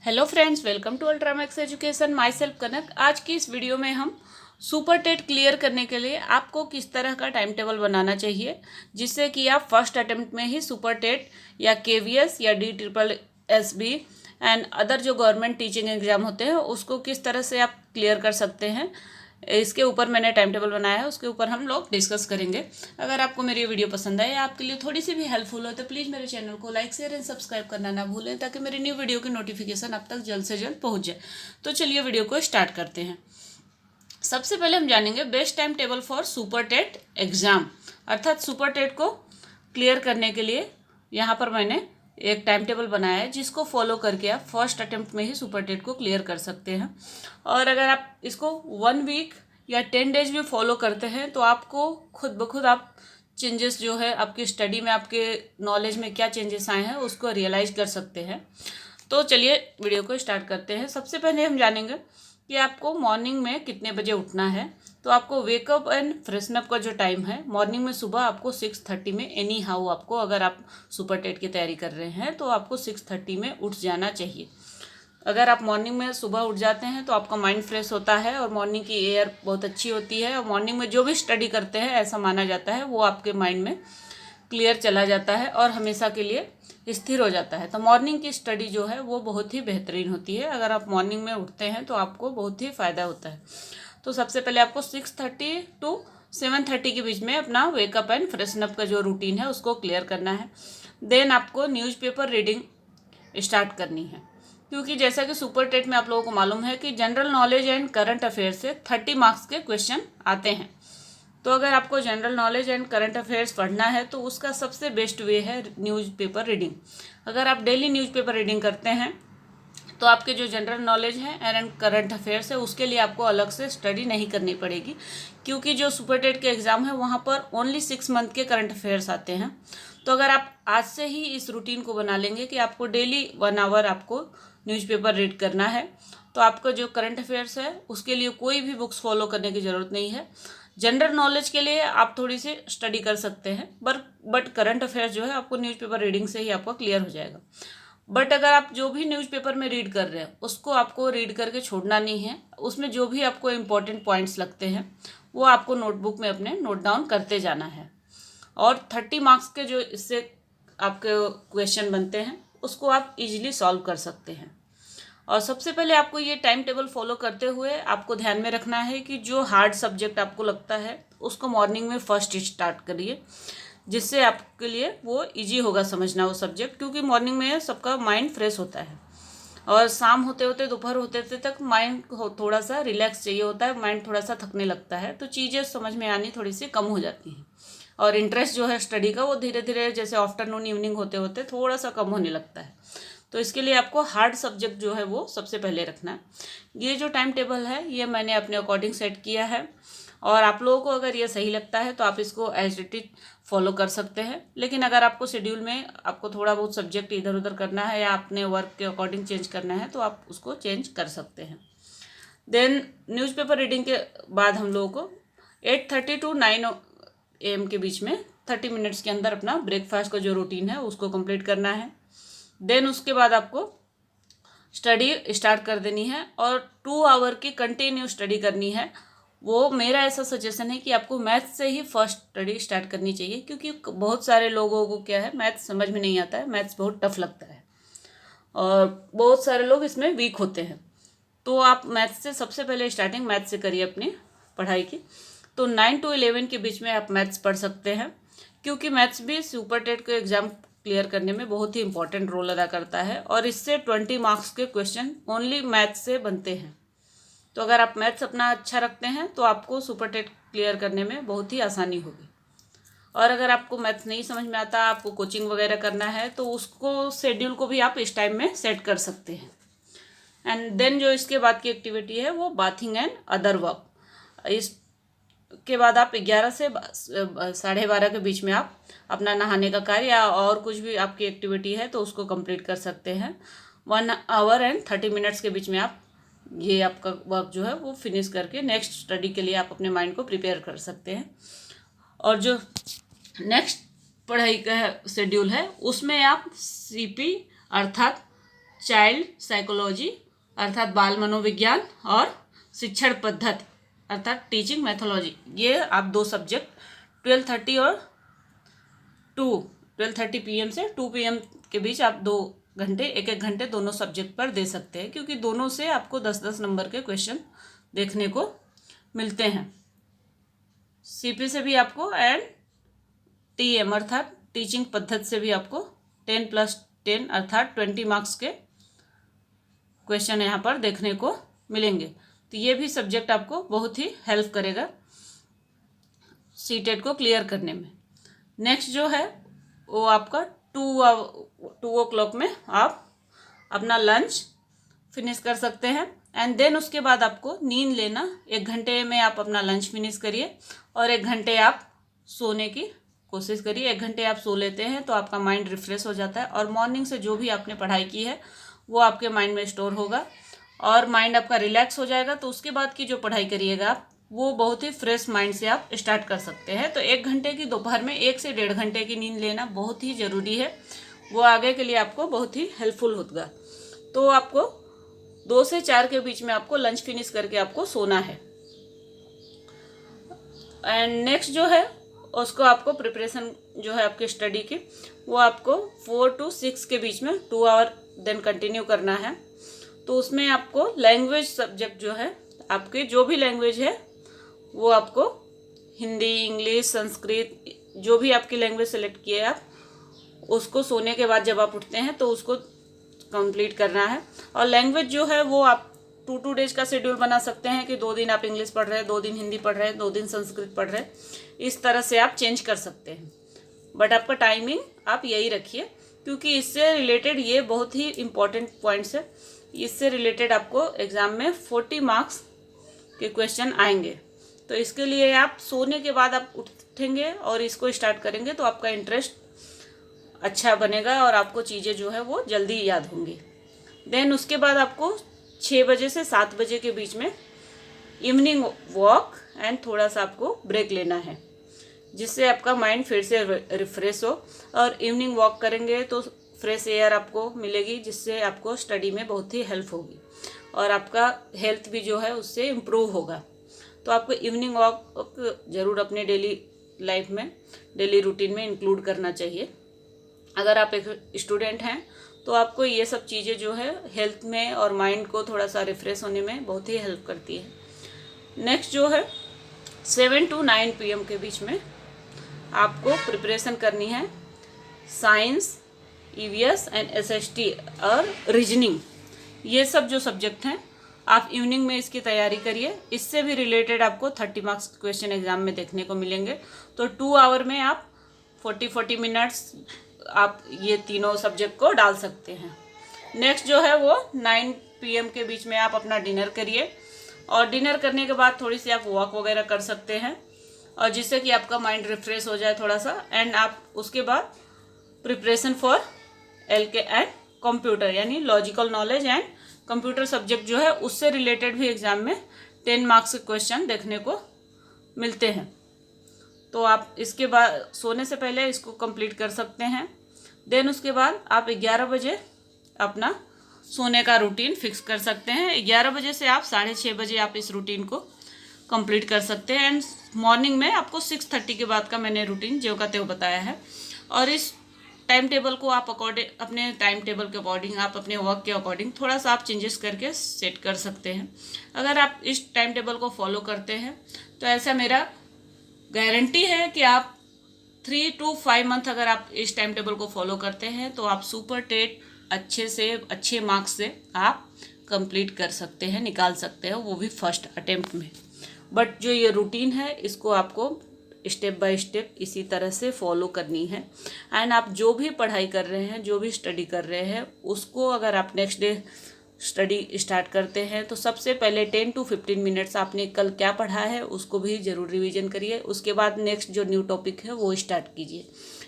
Hello friends, welcome to ultra max education. Myself Kanak. आज की इस वीडियो में हम सुपर टेट क्लियर करने के लिए आपको किस तरह का टाइम टेबल बनाना चाहिए जिससे कि आप फर्स्ट अटेम्प्ट में ही सुपर टेट या केवीएस या DSSB एंड अदर जो गवर्नमेंट टीचिंग एग्जाम होते हैं उसको किस तरह से आप क्लियर कर सकते हैं। इसके ऊपर मैंने टाइम टेबल बनाया है, उसके ऊपर हम लोग डिस्कस करेंगे। अगर आपको मेरी ये वीडियो पसंद आए या आपके लिए थोड़ी सी भी हेल्पफुल हो तो प्लीज़ मेरे चैनल को लाइक शेयर एंड सब्सक्राइब करना ना भूलें ताकि मेरी न्यू वीडियो की नोटिफिकेशन आप तक जल्द से जल्द पहुंच जाए। तो चलिए वीडियो को स्टार्ट करते हैं। सबसे पहले हम जानेंगे best time table for super TET exam, अर्थात सुपर टेट को क्लियर करने के लिए यहाँ पर मैंने एक टाइम टेबल बनाया है जिसको फॉलो करके आप फर्स्ट अटेम्प्ट में ही सुपर टेट को क्लियर कर सकते हैं। और अगर आप इसको 1 वीक या 10 डेज भी फॉलो करते हैं तो आपको खुद ब खुद आप चेंजेस जो है आपकी स्टडी में, आपके नॉलेज में क्या चेंजेस आए हैं उसको रियलाइज कर सकते हैं। तो चलिए वीडियो को स्टार्ट करते हैं। सबसे पहले हम जानेंगे कि आपको मॉर्निंग में कितने बजे उठना है। तो आपको वेकअप एंड फ्रेशन अप का जो टाइम है मॉर्निंग में सुबह आपको 6:30 में एनी हाउ आपको, अगर आप सुपर टेट की तैयारी कर रहे हैं तो आपको 6:30 में उठ जाना चाहिए। अगर आप मॉर्निंग में सुबह उठ जाते हैं तो आपका माइंड फ्रेश होता है और मॉर्निंग की एयर बहुत अच्छी होती है और मॉर्निंग में जो भी स्टडी करते हैं ऐसा माना जाता है वो आपके माइंड में क्लियर चला जाता है और हमेशा के लिए स्थिर हो जाता है। तो मॉर्निंग की स्टडी जो है वो बहुत ही बेहतरीन होती है। अगर आप मॉर्निंग में उठते हैं तो आपको बहुत ही फ़ायदा होता है। तो सबसे पहले आपको 6:30 to 7:30 के बीच में अपना वेकअप एंड फ्रेशन अप का जो रूटीन है उसको क्लियर करना है। देन आपको न्यूज़पेपर रीडिंग स्टार्ट करनी है, क्योंकि जैसा कि सुपर टेट में आप लोगों को मालूम है कि general knowledge and current affair से 30 मार्क्स के क्वेश्चन आते हैं। तो अगर आपको general knowledge and current affairs पढ़ना है तो उसका सबसे बेस्ट वे है न्यूज़पेपर रीडिंग। अगर आप डेली न्यूज़पेपर रीडिंग करते हैं तो आपके जो जनरल नॉलेज है एंड करंट अफेयर्स है उसके लिए आपको अलग से स्टडी नहीं करनी पड़ेगी, क्योंकि जो सुपर टेट के एग्ज़ाम है वहाँ पर ओनली 6 मंथ के करंट अफेयर्स आते हैं। तो अगर आप आज से ही इस रूटीन को बना लेंगे कि आपको डेली 1 आवर आपको न्यूज़पेपर रीड करना है तो आपका जो करंट अफेयर्स है उसके लिए कोई भी बुक्स फॉलो करने की ज़रूरत नहीं है। जनरल नॉलेज के लिए आप थोड़ी सी स्टडी कर सकते हैं, बट करंट अफेयर्स जो है आपको न्यूज़पेपर रीडिंग से ही आपका क्लियर हो जाएगा। बट अगर आप जो भी न्यूज़पेपर में रीड कर रहे हैं उसको आपको रीड करके छोड़ना नहीं है। उसमें जो भी आपको इम्पोर्टेंट पॉइंट्स लगते हैं वो आपको नोटबुक में अपने नोट डाउन करते जाना है। और 30 मार्क्स के जो इससे आपके क्वेश्चन बनते हैं उसको आप इजीली सॉल्व कर सकते हैं। और सबसे पहले आपको ये टाइम टेबल फॉलो करते हुए आपको ध्यान में रखना है कि जो हार्ड सब्जेक्ट आपको लगता है उसको मॉर्निंग में फर्स्ट स्टार्ट करिए, जिससे आपके लिए वो इजी होगा समझना वो सब्जेक्ट, क्योंकि मॉर्निंग में सबका माइंड फ्रेश होता है और शाम होते होते, दोपहर होते होते तक माइंड थोड़ा सा रिलैक्स चाहिए होता है, माइंड थोड़ा सा थकने लगता है, तो चीज़ें समझ में आनी थोड़ी सी कम हो जाती हैं और इंटरेस्ट जो है स्टडी का वो धीरे धीरे जैसे आफ्टरनून इवनिंग होते होते थोड़ा सा कम होने लगता है। तो इसके लिए आपको हार्ड सब्जेक्ट जो है वो सबसे पहले रखना है। ये जो टाइम टेबल है ये मैंने अपने अकॉर्डिंग सेट किया है और आप लोगों को अगर ये सही लगता है तो आप इसको एज इट इज फॉलो कर सकते हैं। लेकिन अगर आपको शेड्यूल में आपको थोड़ा बहुत सब्जेक्ट इधर उधर करना है या अपने वर्क के अकॉर्डिंग चेंज करना है तो आप उसको चेंज कर सकते हैं। देन न्यूज़पेपर रीडिंग के बाद हम लोगों को 8:30 to 9 AM के बीच में 30 मिनट्स के अंदर अपना ब्रेकफास्ट का जो रूटीन है उसको कंप्लीट करना है। देन उसके बाद आपको स्टडी स्टार्ट कर देनी है और 2 आवर की कंटिन्यू स्टडी करनी है। वो मेरा ऐसा सजेशन है कि आपको मैथ्स से ही फर्स्ट स्टडी स्टार्ट करनी चाहिए, क्योंकि बहुत सारे लोगों को क्या है मैथ्स समझ में नहीं आता है, मैथ्स बहुत टफ लगता है और बहुत सारे लोग इसमें वीक होते हैं। तो आप मैथ्स से सबसे पहले स्टार्टिंग मैथ्स से करिए अपनी पढ़ाई की। तो 9 to 11 के बीच में आप मैथ्स पढ़ सकते हैं, क्योंकि मैथ्स भी सुपर टेट के एग्ज़ाम क्लियर करने में बहुत ही इंपॉर्टेंट रोल अदा करता है और इससे 20 मार्क्स के क्वेश्चन ओनली मैथ्स से बनते हैं। तो अगर आप मैथ्स अपना अच्छा रखते हैं तो आपको सुपर टेट क्लियर करने में बहुत ही आसानी होगी। और अगर आपको मैथ्स नहीं समझ में आता, आपको कोचिंग वगैरह करना है तो उसको शेड्यूल को भी आप इस टाइम में सेट कर सकते हैं। एंड देन जो इसके बाद की एक्टिविटी है वो बाथिंग एंड अदर वर्क। इसके बाद आप 11 से 12:30 के बीच में आप अपना नहाने का कार्य या और कुछ भी आपकी एक्टिविटी है तो उसको कंप्लीट कर सकते हैं। 1 आवर एंड 30 मिनट्स के बीच में आप ये आपका वर्क जो है वो फिनिश करके नेक्स्ट स्टडी के लिए आप अपने माइंड को प्रिपेयर कर सकते हैं। और जो नेक्स्ट पढ़ाई का शेड्यूल है उसमें आप CP अर्थात चाइल्ड साइकोलॉजी अर्थात बाल मनोविज्ञान और शिक्षण पद्धति अर्थात टीचिंग मैथोलॉजी। ये आप 2 सब्जेक्ट 12:30 और 12:30 PM से 2 PM के बीच आप 2 घंटे 1-1 घंटे दोनों सब्जेक्ट पर दे सकते हैं, क्योंकि दोनों से आपको 10-10 नंबर के क्वेश्चन देखने को मिलते हैं। CP से भी आपको एंड TM अर्थात टीचिंग पद्धति से भी आपको 10+10 अर्थात 20 मार्क्स के क्वेश्चन यहाँ पर देखने को मिलेंगे। तो ये भी सब्जेक्ट आपको बहुत ही हेल्प करेगा सीटेट को क्लियर करने में। नेक्स्ट जो है वो आपका 2 o'clock में आप अपना लंच फिनिश कर सकते हैं एंड देन उसके बाद आपको नींद लेना। 1 घंटे में आप अपना लंच फिनिश करिए और 1 घंटे आप सोने की कोशिश करिए। 1 घंटे आप सो लेते हैं तो आपका माइंड रिफ्रेश हो जाता है और मॉर्निंग से जो भी आपने पढ़ाई की है वो आपके माइंड में स्टोर होगा और माइंड आपका रिलैक्स हो जाएगा। तो उसके बाद की जो पढ़ाई करिएगा आप वो बहुत ही फ्रेश माइंड से आप स्टार्ट कर सकते हैं। तो 1 घंटे की दोपहर में 1 से 1.5 घंटे की नींद लेना बहुत ही ज़रूरी है, वो आगे के लिए आपको बहुत ही हेल्पफुल होगा। तो आपको 2 से 4 के बीच में आपको लंच फिनिश करके आपको सोना है। एंड नेक्स्ट जो है उसको आपको प्रिपरेशन जो है आपकी स्टडी की वो आपको 4 to 6 के बीच में 2 आवर देन कंटिन्यू करना है। तो उसमें आपको लैंग्वेज सब्जेक्ट जो है आपके जो भी लैंग्वेज है वो आपको हिंदी, इंग्लिश, संस्कृत, जो भी आपकी लैंग्वेज सेलेक्ट किए आप उसको सोने के बाद जब आप उठते हैं तो उसको कंप्लीट करना है। और लैंग्वेज जो है वो आप 2 डेज का शेड्यूल बना सकते हैं कि 2 दिन आप इंग्लिश पढ़ रहे हैं, 2 दिन हिंदी पढ़ रहे हैं, 2 दिन संस्कृत पढ़ रहे हैं। इस तरह से आप चेंज कर सकते हैं, बट आपका टाइमिंग आप यही रखिए, क्योंकि इससे रिलेटेड ये बहुत ही इम्पॉर्टेंट पॉइंट्स है। इससे रिलेटेड आपको एग्ज़ाम में 40 मार्क्स के क्वेश्चन आएंगे। तो इसके लिए आप सोने के बाद आप उठेंगे और इसको स्टार्ट करेंगे तो आपका इंटरेस्ट अच्छा बनेगा और आपको चीज़ें जो है वो जल्दी याद होंगी। देन उसके बाद आपको 6 बजे से 7 बजे के बीच में इवनिंग वॉक एंड थोड़ा सा आपको ब्रेक लेना है, जिससे आपका माइंड फिर से रिफ्रेश हो। और इवनिंग वॉक करेंगे तो फ्रेश एयर आपको मिलेगी, जिससे आपको स्टडी में बहुत ही हेल्प होगी और आपका हेल्थ भी जो है उससे इम्प्रूव होगा। तो आपको इवनिंग वॉक ज़रूर अपने डेली लाइफ में, डेली रूटीन में इंक्लूड करना चाहिए। अगर आप एक स्टूडेंट हैं तो आपको ये सब चीज़ें जो है हेल्थ में और माइंड को थोड़ा सा रिफ्रेश होने में बहुत ही हेल्प करती है। नेक्स्ट जो है 7 to 9 PM के बीच में आपको प्रिपरेशन करनी है साइंस, EVS एंड SST और रीजनिंग। ये सब जो सब्जेक्ट हैं आप इवनिंग में इसकी तैयारी करिए। इससे भी रिलेटेड आपको 30 मार्क्स क्वेश्चन एग्जाम में देखने को मिलेंगे। तो 2 आवर में आप 40 मिनट्स आप ये तीनों सब्जेक्ट को डाल सकते हैं। नेक्स्ट जो है वो 9 PM के बीच में आप अपना डिनर करिए और डिनर करने के बाद थोड़ी सी आप वॉक वगैरह कर सकते हैं, और जिससे कि आपका माइंड रिफ्रेश हो जाए थोड़ा सा। एंड आप उसके बाद preparation for LK and computer यानी logical knowledge and computer subject जो है उससे रिलेटेड भी एग्ज़ाम में 10 मार्क्स के क्वेश्चन देखने को मिलते हैं। तो आप इसके बाद सोने से पहले इसको कंप्लीट कर सकते हैं। देन उसके बाद आप 11 बजे अपना सोने का रूटीन फिक्स कर सकते हैं। 11 बजे से आप 6:30 बजे आप इस रूटीन को कंप्लीट कर सकते हैं। एंड मॉर्निंग में आपको 6:30 के बाद का मैंने रूटीन जो का त्यों बताया है। और इस टाइम टेबल को आप अपने टाइम टेबल के अकॉर्डिंग, आप अपने वर्क के अकॉर्डिंग थोड़ा सा आप चेंजेस करके सेट कर सकते हैं। अगर आप इस टाइम टेबल को फॉलो करते हैं तो ऐसा मेरा गारंटी है कि आप 3 to 5 मंथ अगर आप इस टाइम टेबल को फॉलो करते हैं तो आप सुपर टेट अच्छे मार्क्स से आप कंप्लीट कर सकते हैं, निकाल सकते हैं, वो भी फर्स्ट अटेम्प्ट में। बट जो ये रूटीन है इसको आपको स्टेप बाय स्टेप इसी तरह से फॉलो करनी है। एंड आप जो भी पढ़ाई कर रहे हैं, जो भी स्टडी कर रहे हैं, उसको अगर आप नेक्स्ट डे स्टडी स्टार्ट करते हैं तो सबसे पहले 10 to 15 मिनट्स आपने कल क्या पढ़ा है उसको भी ज़रूर रिवीजन करिए। उसके बाद नेक्स्ट जो न्यू टॉपिक है वो स्टार्ट कीजिए।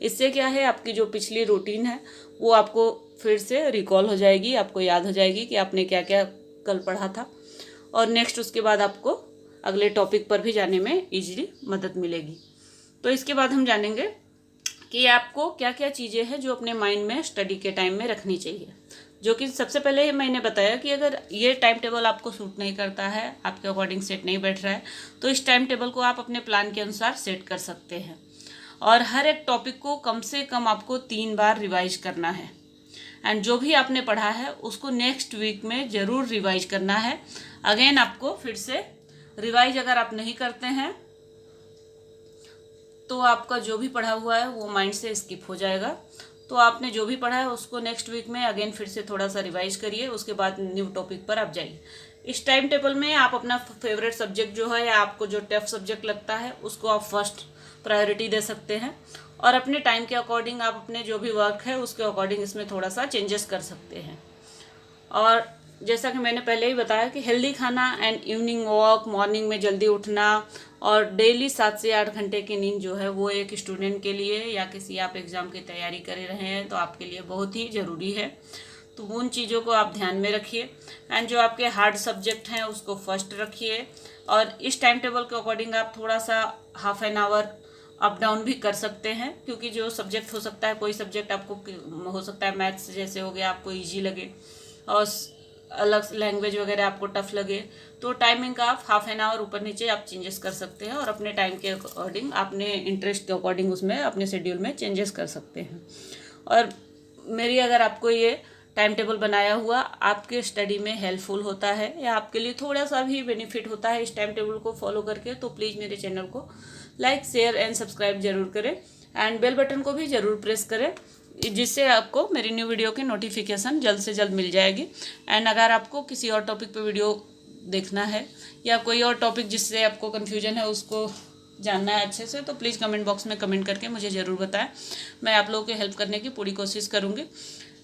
इससे क्या है, आपकी जो पिछली रूटीन है वो आपको फिर से रिकॉल हो जाएगी, आपको याद हो जाएगी कि आपने क्या क्या कल पढ़ा था। और नेक्स्ट उसके बाद आपको अगले टॉपिक पर भी जाने में ईजिली मदद मिलेगी। तो इसके बाद हम जानेंगे कि आपको क्या क्या चीज़ें हैं जो अपने माइंड में स्टडी के टाइम में रखनी चाहिए। जो कि सबसे पहले ही मैंने बताया कि अगर ये टाइम टेबल आपको सूट नहीं करता है, आपके अकॉर्डिंग सेट नहीं बैठ रहा है, तो इस टाइम टेबल को आप अपने प्लान के अनुसार सेट कर सकते हैं। और हर एक टॉपिक को कम से कम आपको 3 बार रिवाइज करना है। एंड जो भी आपने पढ़ा है उसको नेक्स्ट वीक में ज़रूर रिवाइज करना है। अगेन आपको फिर से रिवाइज अगर आप नहीं करते हैं तो आपका जो भी पढ़ा हुआ है वो माइंड से स्किप हो जाएगा। तो आपने जो भी पढ़ा है उसको नेक्स्ट वीक में अगेन फिर से थोड़ा सा रिवाइज करिए, उसके बाद न्यू टॉपिक पर आप जाइए। इस टाइम टेबल में आप अपना फेवरेट सब्जेक्ट जो है या आपको जो टफ सब्जेक्ट लगता है उसको आप फर्स्ट प्रायोरिटी दे सकते हैं, और अपने टाइम के अकॉर्डिंग आप अपने जो भी वर्क है उसके अकॉर्डिंग इसमें थोड़ा सा चेंजेस कर सकते हैं। और जैसा कि मैंने पहले ही बताया कि हेल्दी खाना एंड इवनिंग वॉक, मॉर्निंग में जल्दी उठना और डेली 7 से 8 घंटे की नींद जो है वो एक स्टूडेंट के लिए या किसी आप एग्ज़ाम की तैयारी कर रहे हैं तो आपके लिए बहुत ही ज़रूरी है। तो उन चीज़ों को आप ध्यान में रखिए। एंड जो आपके हार्ड सब्जेक्ट हैं उसको फर्स्ट रखिए, और इस टाइम टेबल के अकॉर्डिंग आप थोड़ा सा half an hour up down भी कर सकते हैं, क्योंकि जो सब्जेक्ट हो सकता है, कोई सब्जेक्ट आपको हो सकता है मैथ्स जैसे हो गया आपको ईजी लगे, और अलग लैंग्वेज वगैरह आपको टफ लगे, तो टाइमिंग का आप हाफ एन आवर ऊपर नीचे आप चेंजेस कर सकते हैं, और अपने टाइम के अकॉर्डिंग अपने इंटरेस्ट के अकॉर्डिंग उसमें अपने शेड्यूल में चेंजेस कर सकते हैं। और मेरी अगर आपको ये टाइम टेबल बनाया हुआ आपके स्टडी में हेल्पफुल होता है या आपके लिए थोड़ा सा भी बेनिफिट होता है इस टाइम टेबल को फॉलो करके, तो प्लीज़ मेरे चैनल को लाइक, शेयर एंड सब्सक्राइब जरूर करें, एंड बेल बटन को भी ज़रूर प्रेस करें, जिससे आपको मेरी न्यू वीडियो की नोटिफिकेशन जल्द से जल्द मिल जाएगी। एंड अगर आपको किसी और टॉपिक पे वीडियो देखना है या कोई और टॉपिक जिससे आपको कन्फ्यूजन है उसको जानना है अच्छे से, तो प्लीज़ कमेंट बॉक्स में कमेंट करके मुझे ज़रूर बताएं। मैं आप लोगों की हेल्प करने की पूरी कोशिश करूँगी,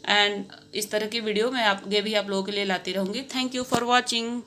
एंड इस तरह की वीडियो मैं आगे भी आप लोगों के लिए लाती रहूँगी। Thank you for watching.